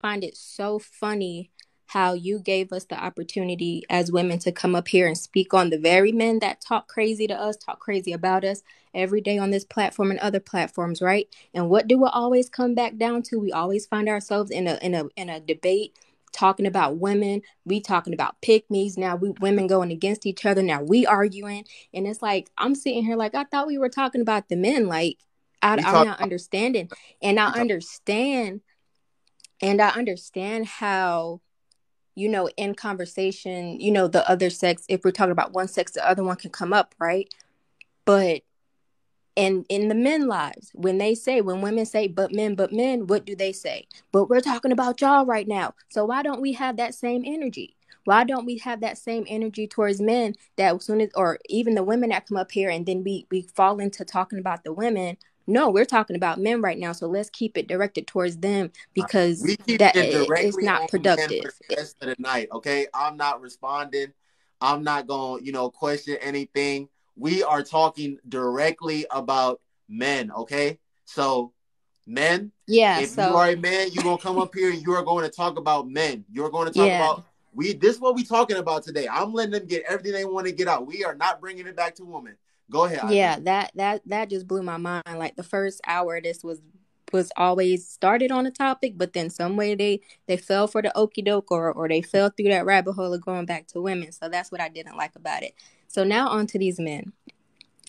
find it so funny how you gave us the opportunity as women to come up here and speak on the very men that talk crazy to us, talk crazy about us every day on this platform and other platforms, right? And what do we always come back down to? We always find ourselves in a debate talking about women. We talking about pick me's. Now we women going against each other. Now we arguing. And it's like I'm sitting here like I thought we were talking about the men. Like We I'm talk. not understanding. And I We talk. understand and I understand how, in conversation, the other sex, if we're talking about one sex, the other one can come up, right? But in the men lives, when women say but men, what do they say? But we're talking about y'all right now. So why don't we have that same energy? Why don't we have that same energy towards men that as soon as, or even the women that come up here and then we fall into talking about the women? No, we're talking about men right now. So let's keep it directed towards them because We keep that it it's directly not on man for productive. the rest of the night. Okay, I'm not responding. I'm not going, question anything. We are talking directly about men. Okay, so men, Yeah. if you are So a man, you're gonna come up here. You are going to talk about men. You're going to talk yeah. about we. This is what we talking about today. I'm letting them get everything they want to get out. We are not bringing it back to women. Go ahead, Ivy. Yeah, that just blew my mind. Like the first hour of this was always started on a topic, but then some way they fell for the okey doke or they fell through that rabbit hole of going back to women. So that's what I didn't like about it. So now on to these men.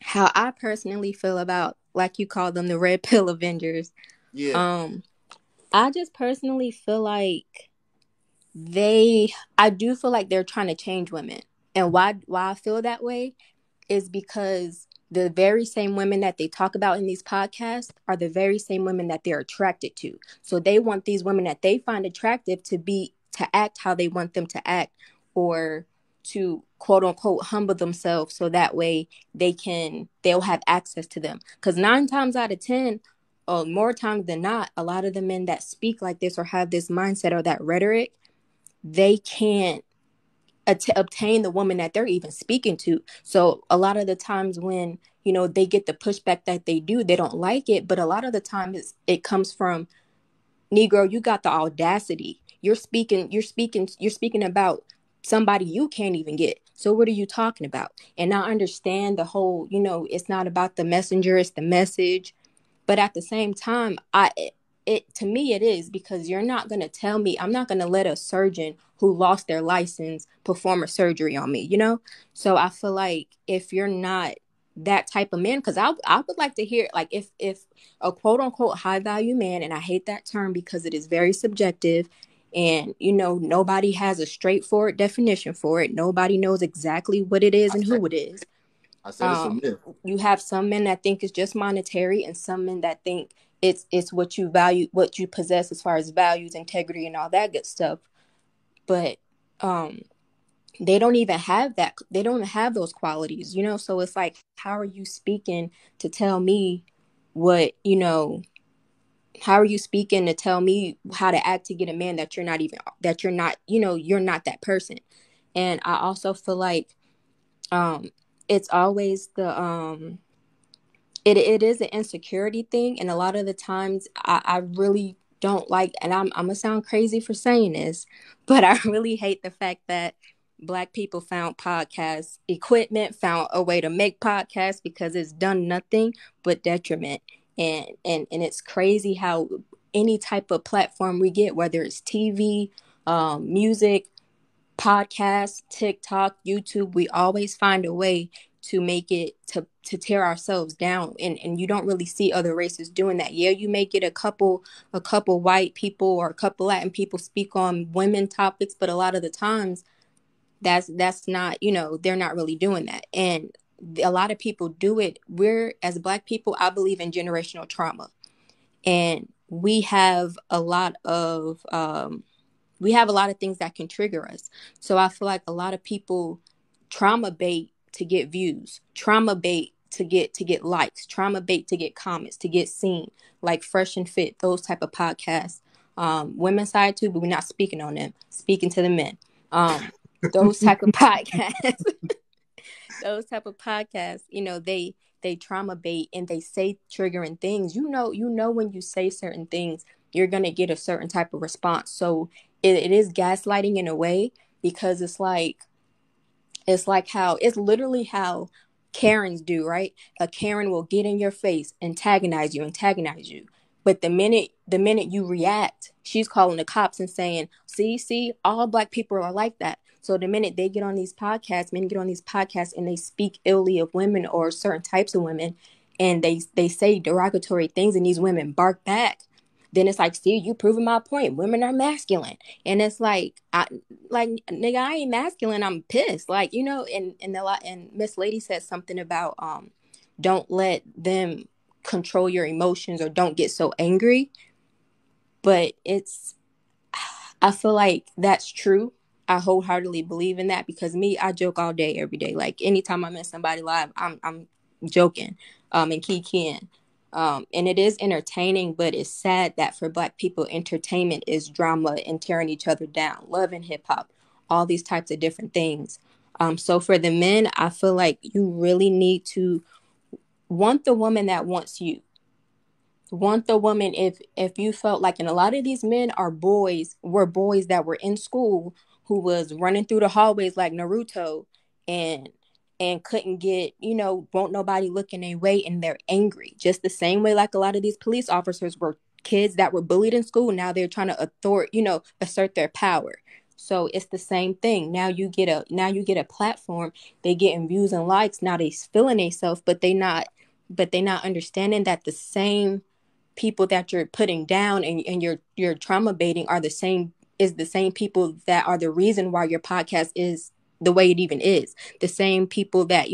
How I personally feel about, like you call them, the red pill Avengers. Yeah. Um, I just personally feel like I do feel like they're trying to change women. And why I feel that way is because the very same women that they talk about in these podcasts are the very same women that they're attracted to. So they want these women that they find attractive to act how they want them to act, or to quote unquote humble themselves so that way they'll have access to them. Because 9 times out of 10, or more times than not, a lot of the men that speak like this or have this mindset or that rhetoric, they can't obtain the woman that they're even speaking to. So a lot of the times when they get the pushback that they do, they don't like it. But a lot of the times it comes from, Negro, you got the audacity. You're speaking about somebody you can't even get. So what are you talking about? And I understand the whole, it's not about the messenger, it's the message. But at the same time, it to me it is, because you're not going to tell me, I'm not going to let a surgeon who lost their license perform a surgery on me. So I feel like if you're not that type of man, because I would like to hear, like, if a quote unquote high value man, and I hate that term because it is very subjective, and nobody has a straightforward definition for it. Nobody knows exactly what it is I and said who it is. I said it's a um myth. you have some men that think it's just monetary, and some men that think it's what you value, what you possess as far as values, integrity, and all that good stuff. But um they don't even have that. They don't have those qualities. So it's like, how are you speaking to tell me what, how are you speaking to tell me how to act to get a man that you're not, you're not that person. And I also feel like um it's always it is an insecurity thing. And a lot of the times I really don't like, and I'm gonna sound crazy for saying this, but I really hate the fact that Black people found podcast equipment, found a way to make podcasts, because it's done nothing but detriment. And it's crazy how any type of platform we get, whether it's TV, music, podcasts, TikTok, YouTube, we always find a way to make it to tear ourselves down. And you don't really see other races doing that. Yeah, you may get a couple white people or a couple Latin people speak on women topics, but a lot of the times that's not, they're not really doing that. And a lot of people do it. We're, as Black people, I believe in generational trauma. And we have a lot of things that can trigger us. So I feel like a lot of people trauma bait to get views, trauma bait to get likes, trauma bait to get comments, to get seen, like Fresh and Fit, those type of podcasts. Women's side too, but we're not speaking on them, speaking to the men. Those type of podcasts, those type of podcasts, they trauma bait and they say triggering things. When you say certain things, you're going to get a certain type of response. So it is gaslighting in a way, because it's like how it's literally how Karens do, right? A Karen will get in your face, antagonize you. But the minute you react, she's calling the cops and saying, see, all black people are like that. So the minute they get on these podcasts, men get on these podcasts and they speak illy of women or certain types of women, and they say derogatory things, and these women bark back. Then it's like, see, you proving my point. Women are masculine. And it's like, nigga, I ain't masculine, I'm pissed, like, and a lot. And Miss Lady said something about don't let them control your emotions, or don't get so angry. But I feel like that's true. I wholeheartedly believe in that, because me, I joke all day every day. Like, anytime I'm in somebody live, I'm joking and kikiing. And it is entertaining, but it's sad that for black people, entertainment is drama and tearing each other down. Love and hip hop, all these types of different things. So for the men, I feel like you really need to want the woman that wants you. Want the woman, if you felt like, and a lot of these men were boys that were in school, who was running through the hallways like Naruto, and couldn't get, won't nobody looking their way, and they're angry, just the same way like a lot of these police officers were kids that were bullied in school. Now they're trying to assert their power. So it's the same thing. Now you get a platform, they getting views and likes, now they feeling themselves, but they not understanding that the same people that you're putting down, and you're trauma baiting, is the same people that are the reason why your podcast is the way it even is. The same people that,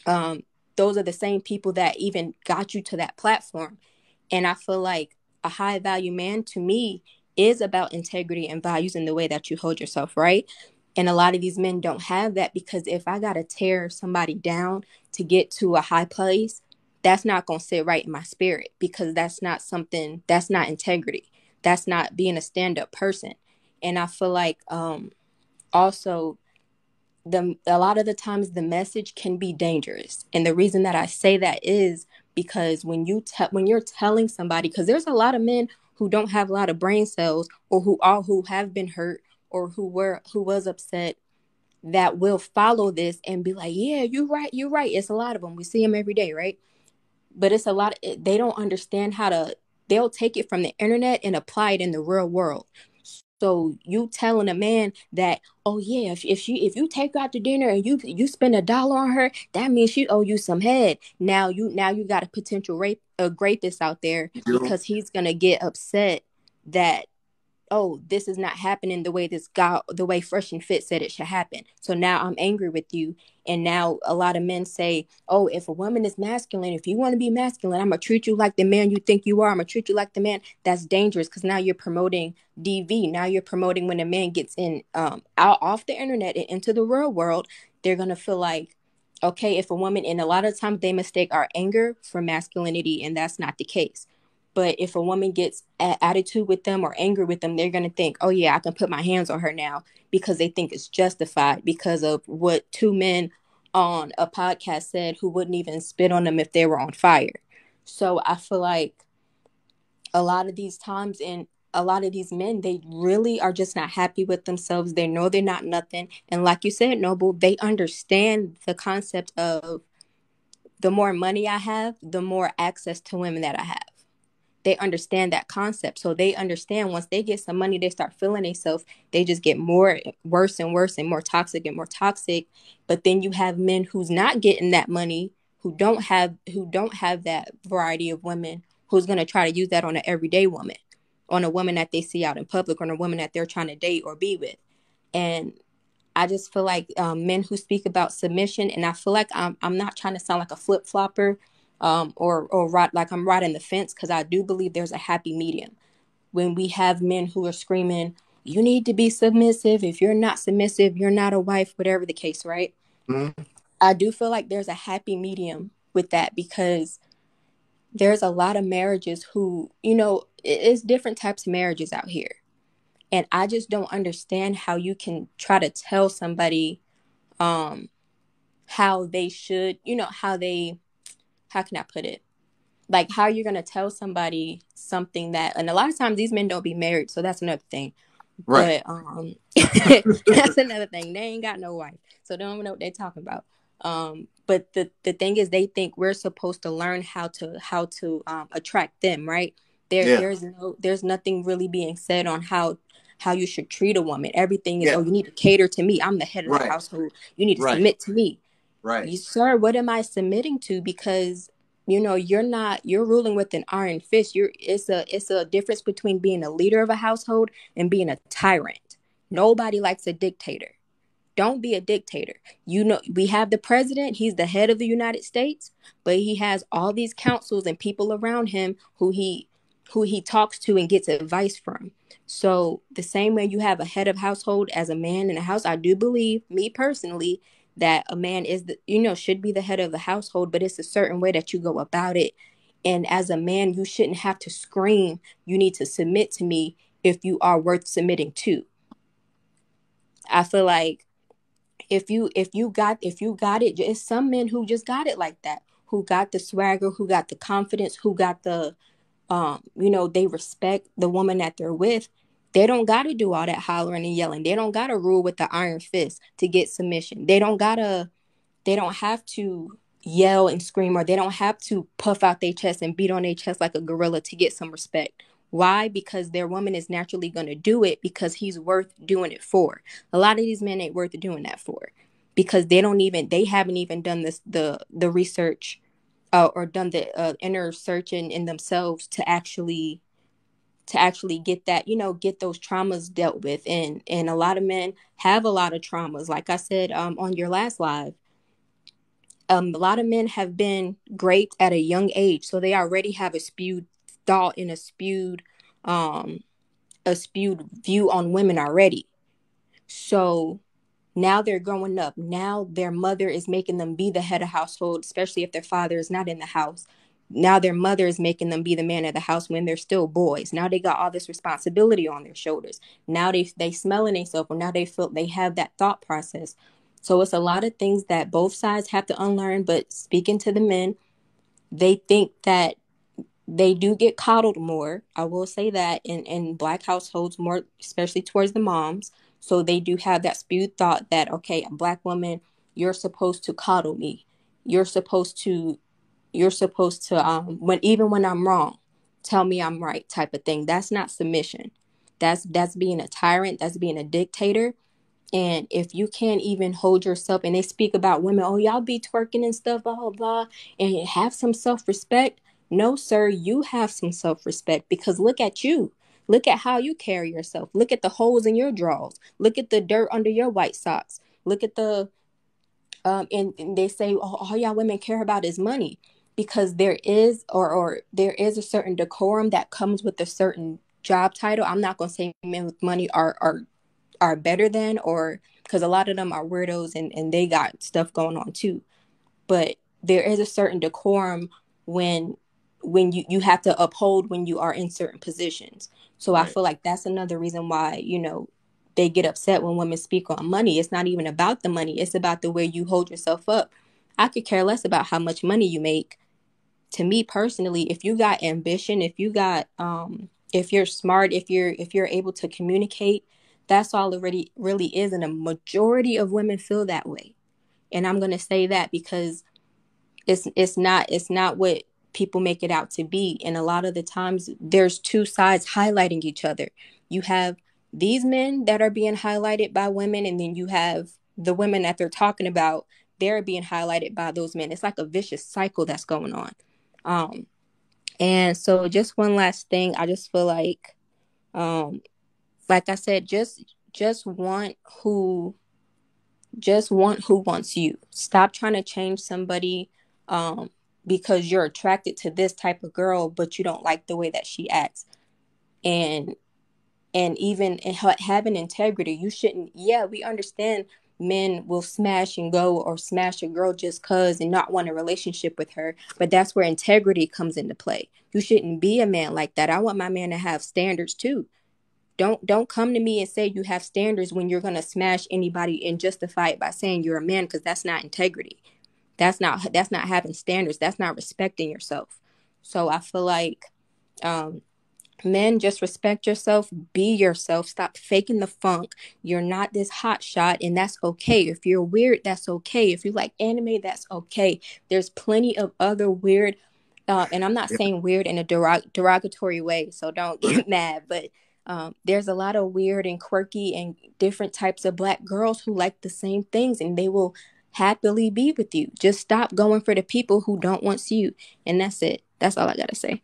um those are the same people that even got you to that platform. And I feel like a high value man, to me, is about integrity and values in the way that you hold yourself, right? And a lot of these men don't have that, because if I got to tear somebody down to get to a high place, that's not going to sit right in my spirit, because that's not integrity. That's not being a stand up person. And I feel like also, a lot of the times the message can be dangerous. And the reason that I say that is because when you're telling somebody, because there's a lot of men who don't have a lot of brain cells, or who have been hurt, or who was upset, that will follow this and be like, yeah, you're right. It's a lot of them. We see them every day, right? But it's a lot. They don't understand how to. They'll take it from the internet and apply it in the real world. So you telling a man that, oh yeah, if you take her out to dinner and you spend $1 on her, that means she owe you some head. Now you got a potential rapist out there, because he's gonna get upset that, oh, this is not happening the way Fresh and Fit said it should happen. So now I'm angry with you. And now a lot of men say, oh, if a woman is masculine, if you want to be masculine, I'm going to treat you like the man you think you are. I'm going to treat you like the man. That's dangerous, because now you're promoting DV. Now you're promoting, when a man gets in, out off the internet and into the real world, they're going to feel like, okay, if a woman, and a lot of times they mistake our anger for masculinity, and that's not the case. But if a woman gets attitude with them or angry with them, they're going to think, oh, yeah, I can put my hands on her now, because they think it's justified because of what two men on a podcast said, who wouldn't even spit on them if they were on fire. So I feel like a lot of these times, and a lot of these men, they really are just not happy with themselves. They know they're not nothing. And like you said, Noble, they understand the concept of, the more money I have, the more access to women that I have. They understand that concept. So they understand, once they get some money, they start feeling themselves. They just get more worse and worse, and more toxic and more toxic. But then you have men who's not getting that money, who don't have that variety of women, who's going to try to use that on an everyday woman, on a woman that they see out in public, on a woman that they're trying to date or be with. And I just feel like men who speak about submission, and I feel like I'm not trying to sound like a flip flopper, or right, like I'm right in the fence, because I do believe there's a happy medium. When we have men who are screaming, you need to be submissive. If you're not submissive, you're not a wife, whatever the case, right? Mm-hmm. I do feel like there's a happy medium with that, because there's a lot of marriages who, it's different types of marriages out here. And I just don't understand how you can try to tell somebody how they should, how can I put it? like how you're gonna tell somebody something that, and a lot of times these men don't be married, so that's another thing. Right. But that's another thing. They ain't got no wife, so they don't even know what they're talking about. But the thing is, they think we're supposed to learn how to attract them, right? Yeah. There's nothing really being said on how you should treat a woman. Everything is, oh, Yeah. you need to cater to me. I'm the head of the Right. household. You need to Right. submit to me. Right. You, sir, what am I submitting to? Because you're ruling with an iron fist. It's a difference between being a leader of a household and being a tyrant. Nobody likes a dictator. Don't be a dictator. We have the president, he's the head of the United States, but he has all these councils and people around him who he talks to and gets advice from. So the same way you have a head of household as a man in a house, I do believe, me personally, that a man should be the head of the household, but it's a certain way that you go about it. And as a man, you shouldn't have to scream, you need to submit to me if you are worth submitting to. I feel like if you got it, it's some men who just got it like that, who got the swagger, who got the confidence, who got the they respect the woman that they're with. They don't got to do all that hollering and yelling. They don't got to rule with the iron fist to get submission. They don't have to yell and scream, or they don't have to puff out their chest and beat on their chest like a gorilla to get some respect. Why? Because their woman is naturally going to do it because he's worth doing it for. A lot of these men ain't worth doing that for because they haven't even done the research, or done the inner search in themselves to actually get that, get those traumas dealt with. And a lot of men have a lot of traumas. Like I said, on your last live, a lot of men have been raped at a young age, so they already have a spewed thought and um a spewed view on women already. So now they're growing up. Now their mother is making them be the head of household, especially if their father is not in the house. Now their mother is making them be the man of the house when they're still boys. Now they got all this responsibility on their shoulders. Now they smelling themselves, or now they feel they have that thought process. So it's a lot of things that both sides have to unlearn. But speaking to the men, they think that they do get coddled more. I will say that in black households more, especially towards the moms. So they do have that spewed thought that, okay, a black woman, you're supposed to coddle me. You're supposed to, when even when I'm wrong, tell me I'm right type of thing. That's not submission. That's being a tyrant. That's being a dictator. And if you can't even hold yourself, and they speak about women, oh, y'all be twerking and stuff, blah, blah, blah, and have some self respect. No, sir, you have some self respect because look at you. Look at how you carry yourself. Look at the holes in your drawers. Look at the dirt under your white socks. Look at and they say, oh, all y'all women care about is money because there is, or there is a certain decorum that comes with a certain job title. I'm not going to say men with money are better than, or because a lot of them are weirdos and they got stuff going on too, but there is a certain decorum when you have to uphold when you are in certain positions. So I Right. feel like that's another reason why they get upset when women speak on money. It's not even about the money, it's about the way you hold yourself up. I could care less about how much money you make. To me personally, if you got ambition, if you got if you're smart, if you're able to communicate, that's all it really is. And a majority of women feel that way. And I'm going to say that because it's not what people make it out to be. And a lot of the times there's two sides highlighting each other. You have these men that are being highlighted by women, and then you have the women that they're talking about, they're being highlighted by those men. It's like a vicious cycle that's going on. um and so just one last thing, I just feel um like I said, just want who just want who wants you. Stop trying to change somebody um because you're attracted to this type of girl but you don't like the way that she acts. And and even having integrity, you shouldn't. Yeah, we understand men will smash and go, or smash a girl just cuz and not want a relationship with her, but that's where integrity comes into play. You shouldn't be a man like that. I want my man to have standards too. Don't come to me and say you have standards when you're going to smash anybody and justify it by saying you're a man, because that's not integrity. That's not having standards. That's not respecting yourself. So I feel like um men, just respect yourself, be yourself, stop faking the funk. You're not this hot shot, and that's okay. If you're weird, that's okay. If you like anime, that's okay. There's plenty of other weird, and I'm not Yeah. saying weird in a derogatory way, so don't get mad, but there's a lot of weird and quirky and different types of black girls who like the same things, and they will happily be with you. Just stop going for the people who don't want you, and that's it. That's all I gotta say.